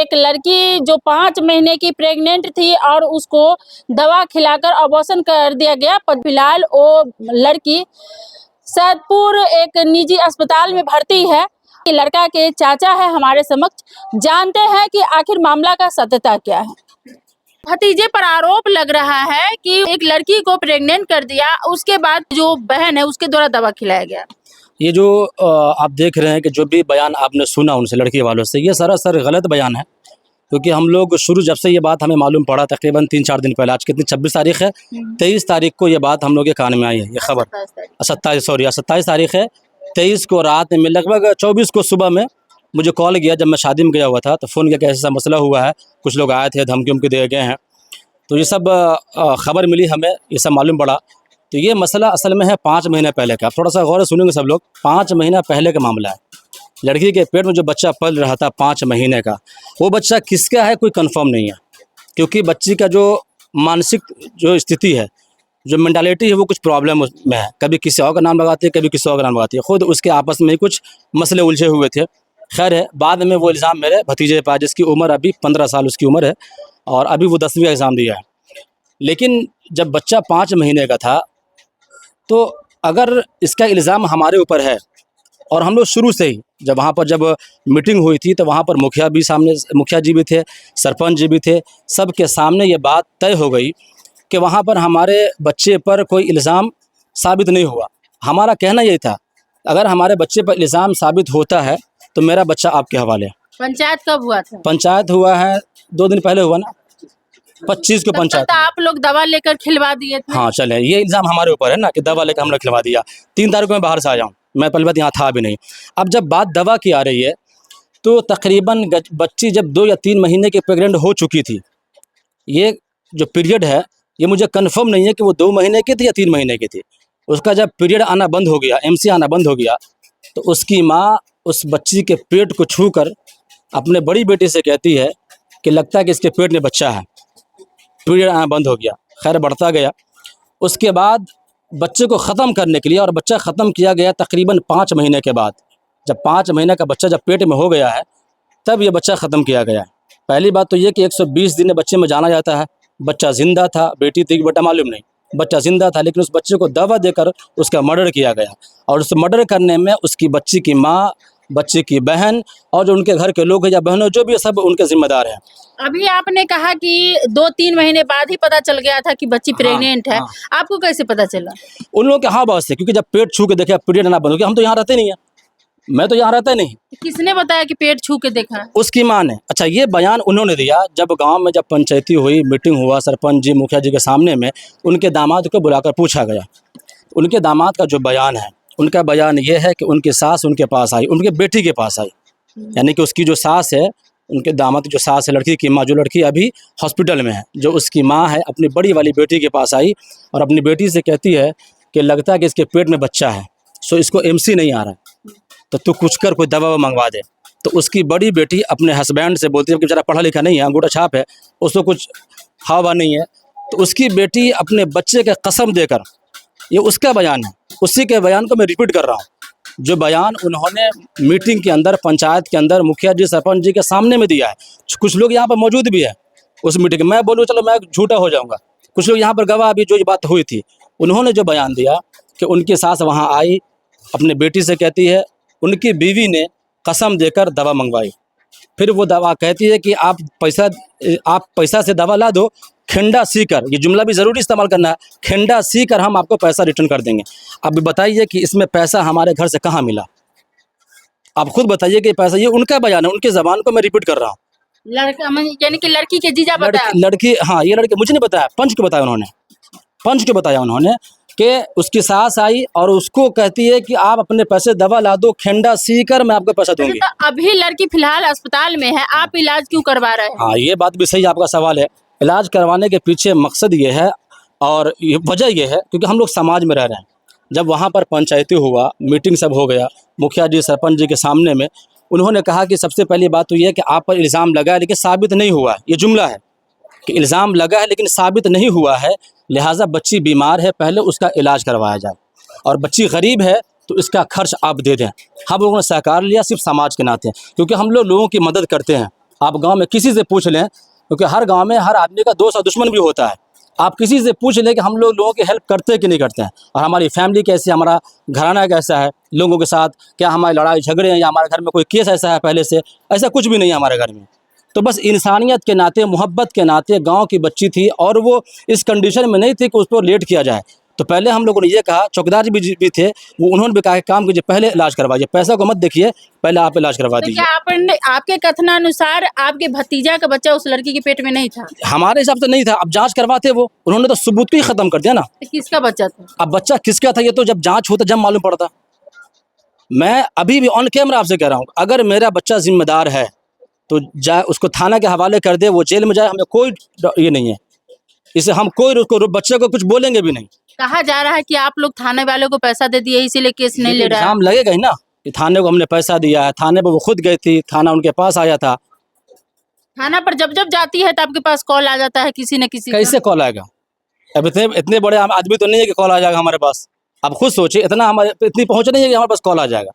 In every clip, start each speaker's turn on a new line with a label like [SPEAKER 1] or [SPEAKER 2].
[SPEAKER 1] एक लड़की जो 5 महीने की प्रेग्नेंट थी और उसको दवा खिलाकर अबॉर्शन कर दिया गया। पर फिलहाल वो लड़की सैदपुर एक निजी अस्पताल में भर्ती है। लड़का के चाचा है हमारे समक्ष, जानते हैं कि आखिर मामला का सत्यता क्या है। भतीजे पर आरोप लग रहा है कि एक लड़की को प्रेग्नेंट कर दिया, उसके बाद जो बहन है उसके द्वारा दवा खिलाया गया।
[SPEAKER 2] ये जो आप देख रहे हैं कि जो भी बयान आपने सुना उनसे लड़की वालों से, ये सरासर गलत बयान है। क्योंकि हम लोग शुरू जब से ये बात हमें मालूम पड़ा तकरीबन 3-4 दिन पहले, आज कितनी 26 तारीख है, 23 तारीख को ये बात हम लोग के कान में आई है, ये खबर 27 तारीख है। 23 को रात में लगभग 24 को सुबह में मुझे कॉल किया, जब मैं शादी में गया हुआ था तो फ़ोन किया कि ऐसा मसला हुआ है, कुछ लोग आए थे, धमकी उमकी दे गए हैं। तो ये सब खबर मिली हमें, ये सब मालूम पड़ा। तो ये मसला असल में है 5 महीने पहले का। आप थोड़ा सा गौर से सुनेंगे सब लोग, 5 महीना पहले का मामला है। लड़की के पेट में जो बच्चा पल रहा था 5 महीने का, वो बच्चा किसका है कोई कंफर्म नहीं है। क्योंकि बच्ची का जो मानसिक जो स्थिति है, जो मेंटालिटी है, वो कुछ प्रॉब्लम में है। कभी किसी और का नाम लगाती है, कभी किसी और का नाम लगाती है। खुद उसके आपस में ही कुछ मसले उलझे हुए थे। खैर है, बाद में वो इल्ज़ाम मेरे भतीजे पर, जिसकी उम्र अभी 15 साल उसकी उम्र है और अभी वो 10वीं का एग्ज़ाम दिया है। लेकिन जब बच्चा 5 महीने का था, तो अगर इसका इल्ज़ाम हमारे ऊपर है, और हम लोग शुरू से ही जब वहाँ पर जब मीटिंग हुई थी तो वहाँ पर मुखिया जी भी थे, सरपंच जी भी थे, सबके सामने ये बात तय हो गई कि वहाँ पर हमारे बच्चे पर कोई इल्ज़ाम साबित नहीं हुआ। हमारा कहना यही था, अगर हमारे बच्चे पर इल्ज़ाम साबित होता है तो मेरा बच्चा आपके हवाले।
[SPEAKER 1] पंचायत कब हुआ था?
[SPEAKER 2] पंचायत हुआ है 2 दिन पहले हुआ ना, 25 को पंचायत।
[SPEAKER 1] तो आप लोग दवा लेकर खिलवा दिए थे?
[SPEAKER 2] हाँ चले, ये इल्ज़ाम हमारे ऊपर है ना कि दवा लेकर हम लोग खिलवा दिया। 3 तारीख को मैं बाहर से आया हूँ, मैं पहली बात यहाँ था भी नहीं। अब जब बात दवा की आ रही है तो तकरीबन बच्ची जब 2 या 3 महीने की प्रेग्नेंट हो चुकी थी, ये जो पीरियड है ये मुझे कंफर्म नहीं है कि वो 2 महीने की थी या 3 महीने की थी। उसका जब पीरियड आना बंद हो गया, MC आना बंद हो गया, तो उसकी माँ उस बच्ची के पेट को छूकर अपने बड़ी बेटी से कहती है कि लगता है कि इसके पेट में बच्चा है। पीरियड आना बंद हो गया, खैर बढ़ता गया। उसके बाद बच्चे को ख़त्म करने के लिए, और बच्चा ख़त्म किया गया तकरीबन 5 महीने के बाद। जब 5 महीने का बच्चा जब पेट में हो गया है, तब ये बच्चा ख़त्म किया गया है। पहली बात तो ये कि 120 दिन बच्चे में जाना जाता है। बच्चा ज़िंदा था, बेटी थी कि बेटा मालूम नहीं, बच्चा ज़िंदा था, लेकिन उस बच्चे को दवा देकर उसका मर्डर किया गया। और उस मर्डर करने में उसकी बच्ची की माँ, बच्चे की बहन और जो उनके घर के लोग हैं या बहनों जो भी, सब उनके ज़िम्मेदार हैं।
[SPEAKER 1] अभी आपने कहा कि 2-3 महीने बाद ही पता चल गया था कि बच्ची प्रेग्नेंट है। आपको कैसे पता चला?
[SPEAKER 2] उन लोगों के हाँ बात से, क्योंकि जब पेट छू के देखा पीरियड आना बंद हो गया। हम तो यहाँ रहते नहीं है, मैं तो यहाँ रहता नहीं।
[SPEAKER 1] किसने बताया कि पेट छू के देखा?
[SPEAKER 2] उसकी माँ ने। अच्छा, ये बयान उन्होंने दिया जब गांव में जब पंचायती हुई, मीटिंग हुआ, सरपंच जी मुखिया जी के सामने में उनके दामाद को बुलाकर पूछा गया। उनके दामाद का जो बयान है, उनका बयान ये है कि उनकी सास उनके पास आई, उनके बेटी के पास आई। यानी कि उसकी जो सास है, उनके दामाद की जो सास है, लड़की की माँ, जो लड़की अभी हॉस्पिटल में है, जो उसकी माँ है, अपनी बड़ी वाली बेटी के पास आई और अपनी बेटी से कहती है कि लगता है कि इसके पेट में बच्चा है, सो इसको MC नहीं आ रहा है, तो तू कुछ कर, कोई दवा मंगवा दे। तो उसकी बड़ी बेटी अपने हस्बैंड से बोलती है कि बेचारा पढ़ा लिखा नहीं है, अंगूठा छाप है, उसको कुछ हवा नहीं है। तो उसकी बेटी अपने बच्चे के कसम देकर, ये उसका बयान है, उसी के बयान को मैं रिपीट कर रहा हूँ, जो बयान उन्होंने मीटिंग के अंदर, पंचायत के अंदर मुखिया जी सरपंच जी के सामने में दिया है। कुछ लोग यहाँ पर मौजूद भी है उस मीटिंग में। मैं बोलूँ चलो मैं झूठा हो जाऊँगा, कुछ लोग यहाँ पर गवाह भी, जो ये बात हुई थी, उन्होंने जो बयान दिया कि उनकी सास वहाँ आई, अपने बेटी से कहती है, उनकी बीवी ने कसम देकर दवा मंगवाई। फिर वो दवा कहती है कि आप पैसा से दवा ला दो, खेंडा सीकर, ये जुमला भी ज़रूरी इस्तेमाल करना है, खेंडा सीकर हम आपको पैसा रिटर्न कर देंगे। अब बताइए कि इसमें पैसा हमारे घर से कहाँ मिला? आप खुद बताइए कि पैसा, ये उनका बयान है, उनकी ज़बान को मैं रिपीट कर रहा हूँ।
[SPEAKER 1] लड़का यानी कि लड़की के जीजा बताया?
[SPEAKER 2] लड़की, हाँ, ये लड़की मुझे नहीं बताया, पंच को बताया उन्होंने, पंच को बताया उन्होंने कि उसकी सास आई और उसको कहती है कि आप अपने पैसे दवा ला दो, खेंडा सीकर मैं आपको पैसा दूंगी।
[SPEAKER 1] तो अभी लड़की फिलहाल अस्पताल में है, आप इलाज क्यों करवा रहे हैं?
[SPEAKER 2] हाँ, ये बात भी सही आपका सवाल है। इलाज करवाने के पीछे मकसद ये है और ये वजह ये है क्योंकि हम लोग समाज में रह रहे हैं। जब वहाँ पर पंचायती हुआ, मीटिंग सब हो गया, मुखिया जी सरपंच जी के सामने में उन्होंने कहा कि सबसे पहली बात तो ये है कि आप पर इल्ज़ाम लगा है लेकिन साबित नहीं हुआ है। ये जुमला है कि इल्ज़ाम लगा है लेकिन साबित नहीं हुआ है, लिहाजा बच्ची बीमार है, पहले उसका इलाज करवाया जाए, और बच्ची गरीब है तो इसका खर्च आप दे दें। हम लोगों ने सहकार लिया सिर्फ समाज के नाते, क्योंकि हम लोग लोगों की मदद करते हैं, आप गांव में किसी से पूछ लें, क्योंकि हर गांव में हर आदमी का दोस्त और दुश्मन भी होता है। आप किसी से पूछ लें कि हम लोगों की हेल्प करते हैं कि नहीं करते हैं, और हमारी फैमिली कैसी है, हमारा घराना कैसा है लोगों के साथ, क्या हमारी लड़ाई झगड़े हैं या हमारे घर में कोई केस ऐसा है पहले से, ऐसा कुछ भी नहीं है हमारे घर में। तो बस इंसानियत के नाते, मोहब्बत के नाते गांव की बच्ची थी और वो इस कंडीशन में नहीं थी कि उसको लेट किया जाए। तो पहले हम लोगों ने ये कहा, चौकीदार भी थे वो, उन्होंने भी कहा कि काम कीजिए, पहले इलाज करवाइए, पैसा को मत देखिए, पहले आप इलाज करवा
[SPEAKER 1] तो
[SPEAKER 2] दीजिए।
[SPEAKER 1] क्या आपने, आपके कथनानुसार आपके भतीजा का बच्चा उस लड़की के पेट में नहीं था?
[SPEAKER 2] हमारे हिसाब से नहीं था, अब जांच करवाते वो, उन्होंने तो सबूत को ही खत्म कर दिया ना।
[SPEAKER 1] तो किसका बच्चा था?
[SPEAKER 2] अब बच्चा किसका था ये तो जब जांच होता जब मालूम पड़ता। मैं अभी भी ऑन कैमरा आपसे कह रहा हूँ, अगर मेरा बच्चा जिम्मेदार है तो जाए, उसको थाना के हवाले कर दे, वो जेल में जाए, हमें कोई ये नहीं है। इसे हम कोई उसको बच्चे को कुछ बोलेंगे भी नहीं।
[SPEAKER 1] कहा जा रहा है कि आप लोग थाने वाले को पैसा दे दिए इसीलिए केस नहीं ले रहा है।
[SPEAKER 2] इल्जाम लगेगा ही ना कि थाने को हमने पैसा दिया है, थाने पर वो खुद गई थी, थाना उनके पास आया था।
[SPEAKER 1] थाना पर जब जब जाती है तो आपके पास कॉल आ जाता है किसी न किसी का।
[SPEAKER 2] कैसे कॉल आएगा? अब इतने बड़े आदमी तो नहीं है कि कॉल आ जाएगा हमारे पास। आप खुद सोचिए, इतना हमारे इतनी पहुंच नहीं है कि हमारे पास कॉल आ जाएगा,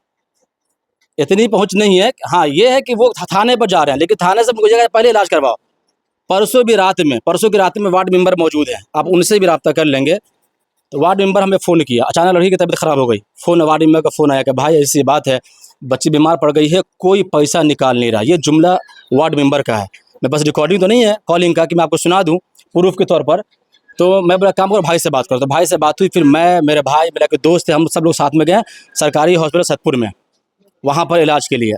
[SPEAKER 2] इतनी पहुंच नहीं है। हाँ ये है कि वो थाने पर जा रहे हैं, लेकिन थाने से मुझे पहले इलाज करवाओ। परसों की रात में वार्ड मेंबर मौजूद हैं, आप उनसे भी रब्ता कर लेंगे। तो वार्ड मेंबर हमें फ़ोन किया, अचानक लड़की की तबीयत ख़राब हो गई, फ़ोन वार्ड मेंबर का फ़ोन आया कि भाई ऐसी बात है, बच्ची बीमार पड़ गई है, कोई पैसा निकाल नहीं रहा। ये जुमला वार्ड मेंबर का है। मैं बस रिकॉर्डिंग तो नहीं है कॉलिंग का कि मैं आपको सुना दूँ प्रूफ के तौर पर। तो मैं बोला काम करो, भाई से बात करो। तो भाई से बात हुई, फिर मैं, मेरे भाई, मेरा कोई दोस्त है, हम सब लोग साथ में गए सरकारी हॉस्पिटल सतपुर में, वहाँ पर इलाज के लिए।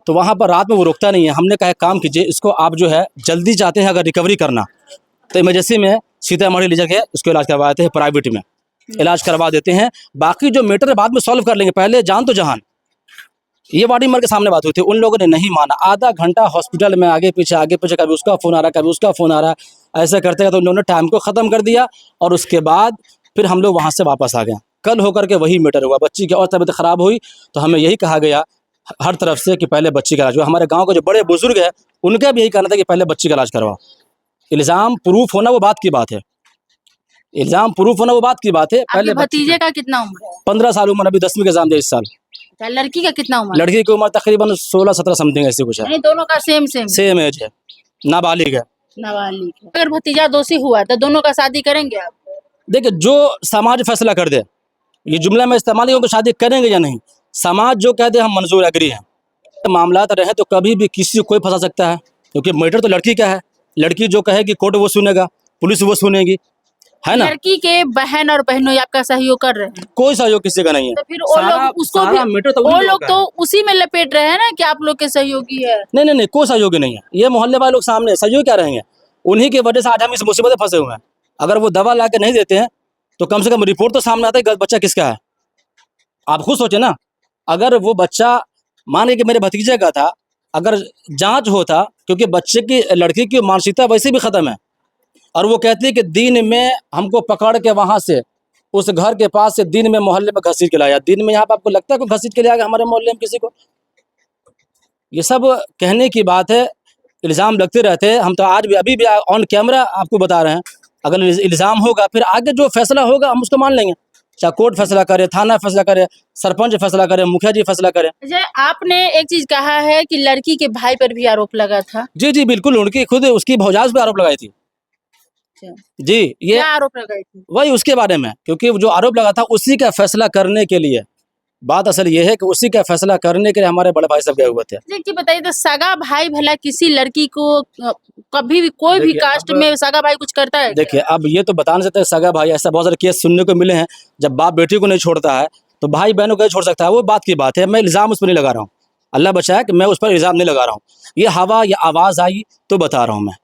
[SPEAKER 2] तो वहाँ पर रात में वो रुकता नहीं है। हमने कहा काम कीजिए, इसको आप जो है जल्दी चाहते हैं अगर रिकवरी करना तो इमरजेंसी में सीतामढ़ी ले जाके उसको इलाज करवाते हैं, प्राइवेट में इलाज करवा देते हैं। बाकी जो मैटर बाद में सॉल्व कर लेंगे, पहले जान तो जहान। ये वार्ड मेंबर के सामने बात हुई थी, उन लोगों ने नहीं माना। आधा घंटा हॉस्पिटल में आगे पीछे कभी उसका फ़ोन आ रहा, कभी उसका फ़ोन आ रहा, ऐसे करते करते उन्होंने टाइम को ख़त्म कर दिया। और उसके बाद फिर हम लोग वहाँ से वापस आ गए। कल होकर के वही मैटर हुआ, बच्ची की और तबीयत ख़राब हुई। तो हमें यही कहा गया हर तरफ से कि पहले बच्ची का इलाज हुआ। हमारे गाँव के जो बड़े बुजुर्ग हैं उनका भी यही कहना था कि पहले बच्ची का इलाज करवाओ। इल्ज़ाम प्रूफ होना वो बात की बात है, इल्ज़ाम प्रूफ होना वो बात की बात है।
[SPEAKER 1] आपके भतीजे का कितना उम्र है?
[SPEAKER 2] 15 साल उम्र, अभी 10वीं का एग्जाम दिया इस साल।
[SPEAKER 1] लड़की का कितना उम्र?
[SPEAKER 2] लड़की की उम्र तकरीबन 16-17 समथिंग ऐसी कुछ है।
[SPEAKER 1] नहीं, दोनों का सेम
[SPEAKER 2] एज है, नाबालिग है।
[SPEAKER 1] नाबालिग है। अगर भतीजा दोषी हुआ तो दोनों का शादी करेंगे आप?
[SPEAKER 2] देखिए जो समाज फैसला कर दे, ये जुमला मैं इस्तेमाल नहीं, शादी करेंगे या नहीं, समाज जो कह दे हम मंजूर एग्री हैं। मामला रहे तो कभी भी किसी को कोई फंसा सकता है, क्योंकि मैटर तो लड़की का है। लड़की जो कहेगी कोर्ट वो सुनेगा, पुलिस वो सुनेगी, है ना।
[SPEAKER 1] लड़की के बहन और बहनों आपका सहयोग कर रहे हैं?
[SPEAKER 2] कोई सहयोग किसी का नहीं है।
[SPEAKER 1] तो फिर वो लोग उसको भी, वो लोग तो उसी में लपेट रहे हैं ना कि आप लोग के सहयोगी है।
[SPEAKER 2] नहीं, कोई सहयोगी नहीं है। ये मोहल्ले वाले लोग सामने सहयोग क्या रहेंगे, उन्हीं की वजह से आज हम इस मुसीबत में फंसे हुए हैं। अगर वो दवा ला के नहीं देते हैं तो कम से कम रिपोर्ट तो सामने आता है बच्चा किसका है। आप खुद सोचे ना, अगर वो बच्चा मान के कि मेरे भतीजे का था, अगर जांच होता, क्योंकि बच्चे की, लड़की की मानसिकता वैसे भी ख़त्म है, और वो कहती है कि दिन में हमको पकड़ के वहाँ से उस घर के पास से दिन में मोहल्ले में घसीट के लाया। दिन में यहाँ पर आपको लगता है कोई घसीट के लाएगा हमारे मोहल्ले में किसी को? ये सब कहने की बात है, इल्ज़ाम लगते रहते हैं। हम तो आज भी, अभी भी ऑन कैमरा आपको बता रहे हैं, अगर इल्ज़ाम होगा फिर आगे जो फैसला होगा हम उसको मान लेंगे। चाहे कोर्ट फैसला करे, थाना फैसला करे, सरपंच फैसला करे, मुखिया जी फैसला करे।
[SPEAKER 1] अच्छा, आपने एक चीज कहा है कि लड़की के भाई पर भी आरोप लगा था।
[SPEAKER 2] जी बिल्कुल, उनकी खुद उसकी भौजाज पे आरोप लगाई थी। जी, ये
[SPEAKER 1] क्या आरोप लगाई थी?
[SPEAKER 2] वही उसके बारे में, क्योंकि जो आरोप लगा था उसी का फैसला करने के लिए। बात असल ये है कि उसी का फैसला करने के लिए हमारे बड़े भाई सब गए हुए थे।
[SPEAKER 1] जी बताइए, तो सगा भाई भला किसी लड़की को कभी भी कोई भी कास्ट में सगा भाई कुछ करता है?
[SPEAKER 2] देखिए अब ये तो बता नहीं सकते सगा भाई, ऐसा बहुत सारे केस सुनने को मिले हैं। जब बाप बेटी को नहीं छोड़ता है तो भाई बहनों को नहीं छोड़ सकता है, वो बात की बात है। मैं इल्ज़ाम उस पर नहीं लगा रहा हूँ, अल्लाह बचाए कि मैं उस पर इल्ज़ाम नहीं लगा रहा हूँ। ये हवा या आवाज़ आई तो बता रहा हूँ मैं,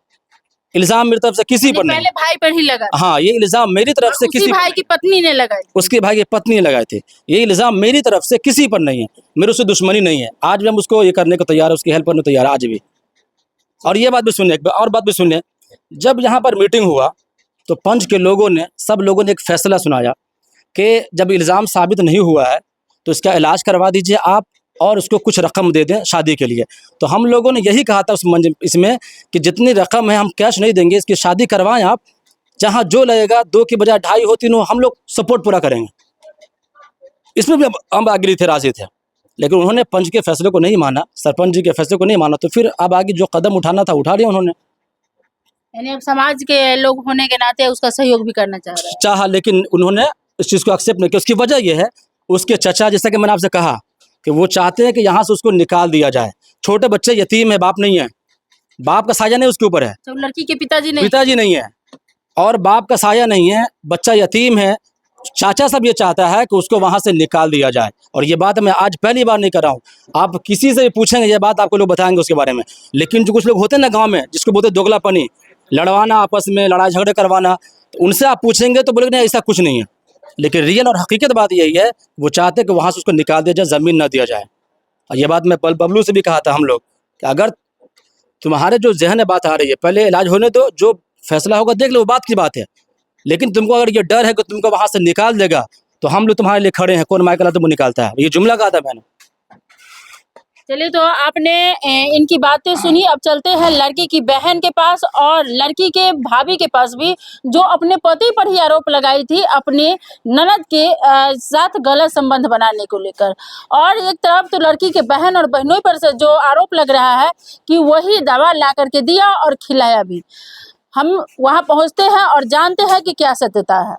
[SPEAKER 2] इल्ज़ाम मेरी तरफ से किसी पर नहीं।
[SPEAKER 1] पहले भाई पर ही लगा?
[SPEAKER 2] हाँ, ये इल्ज़ाम मेरी तरफ से किसी
[SPEAKER 1] भाई की पत्नी ने लगाई,
[SPEAKER 2] उसके भाई की पत्नी ने लगाए थे। ये इल्ज़ाम मेरी तरफ से किसी पर नहीं है, मेरे उससे दुश्मनी नहीं है। आज भी हम उसको ये करने को तैयार है, उसकी हेल्प करने को तैयार है आज भी। और ये बात भी सुनिए, और बात भी सुनिए, जब यहाँ पर मीटिंग हुआ तो पंच के लोगों ने, सब लोगों ने एक फैसला सुनाया कि जब इल्ज़ाम साबित नहीं हुआ है तो इसका इलाज करवा दीजिए आप, और उसको कुछ रकम दे दें शादी के लिए। तो हम लोगों ने यही कहा था इसमें कि जितनी रकम है हम कैश नहीं देंगे, इसकी शादी करवाएं आप, जहाँ जो लगेगा 2 की बजाय 2.5 हो 3 हो, हम लोग सपोर्ट पूरा करेंगे। इसमें भी हम एग्री थे, राजी थे। लेकिन उन्होंने पंच के फैसले को नहीं माना, सरपंच जी के फैसले को नहीं माना, तो फिर अब आगे जो कदम उठाना था उठा लिया उन्होंने।
[SPEAKER 1] यानी अब समाज के लोग होने के नाते उसका सहयोग भी करना चाह रहे हैं।
[SPEAKER 2] चाहा, लेकिन उन्होंने इस चीज़ को एक्सेप्ट नहीं किया। उसकी वजह यह है, उसके चचा, जैसा कि मैंने आपसे कहा, कि वो चाहते हैं कि यहाँ से उसको निकाल दिया जाए। छोटे बच्चे यतीम है, बाप नहीं है, बाप का साया नहीं उसके ऊपर है,
[SPEAKER 1] तो लड़की के पिताजी नहीं,
[SPEAKER 2] पिताजी नहीं है और बाप का साया नहीं है, बच्चा यतीम है। चाचा सब ये चाहता है कि उसको वहाँ से निकाल दिया जाए। और ये बात मैं आज पहली बार नहीं कर रहा हूँ, आप किसी से भी पूछेंगे ये बात आपको लोग बताएंगे उसके बारे में। लेकिन जो कुछ लोग होते हैं ना गाँव में, जिसको बोलते हैं दोगलापनी, लड़वाना, आपस में लड़ाई झगड़े करवाना, तो उनसे आप पूछेंगे तो बोलेंगे नहीं ऐसा कुछ नहीं है। लेकिन रियल और हकीकत बात यही है, वो चाहते हैं कि वहाँ से उसको निकाल दिया जाए, ज़मीन ना दिया जाए। और ये बात मैं बबलू से भी कहा था हम लोग कि अगर तुम्हारे जो जहन में बात आ रही है, पहले इलाज होने दो, जो फैसला होगा देख लो, वो बात की बात है। लेकिन तुमको अगर ये डर है कि तुमको वहाँ से निकाल देगा, तो हम लोग तुम्हारे लिए खड़े हैं, कौन माइकल तुमको निकालता है, ये जुमला कहा था मैंने।
[SPEAKER 1] चलिए, तो आपने इनकी बातें सुनी। अब चलते हैं लड़की की बहन के पास और लड़की के भाभी के पास भी, जो अपने पति पर ही आरोप लगाई थी अपने ननद के साथ गलत संबंध बनाने को लेकर। और एक तरफ तो लड़की के बहन और बहनों पर से जो आरोप लग रहा है कि वही दवा ला करके दिया और खिलाया भी। हम वहां पहुंचते हैं और जानते हैं कि क्या सत्यता है।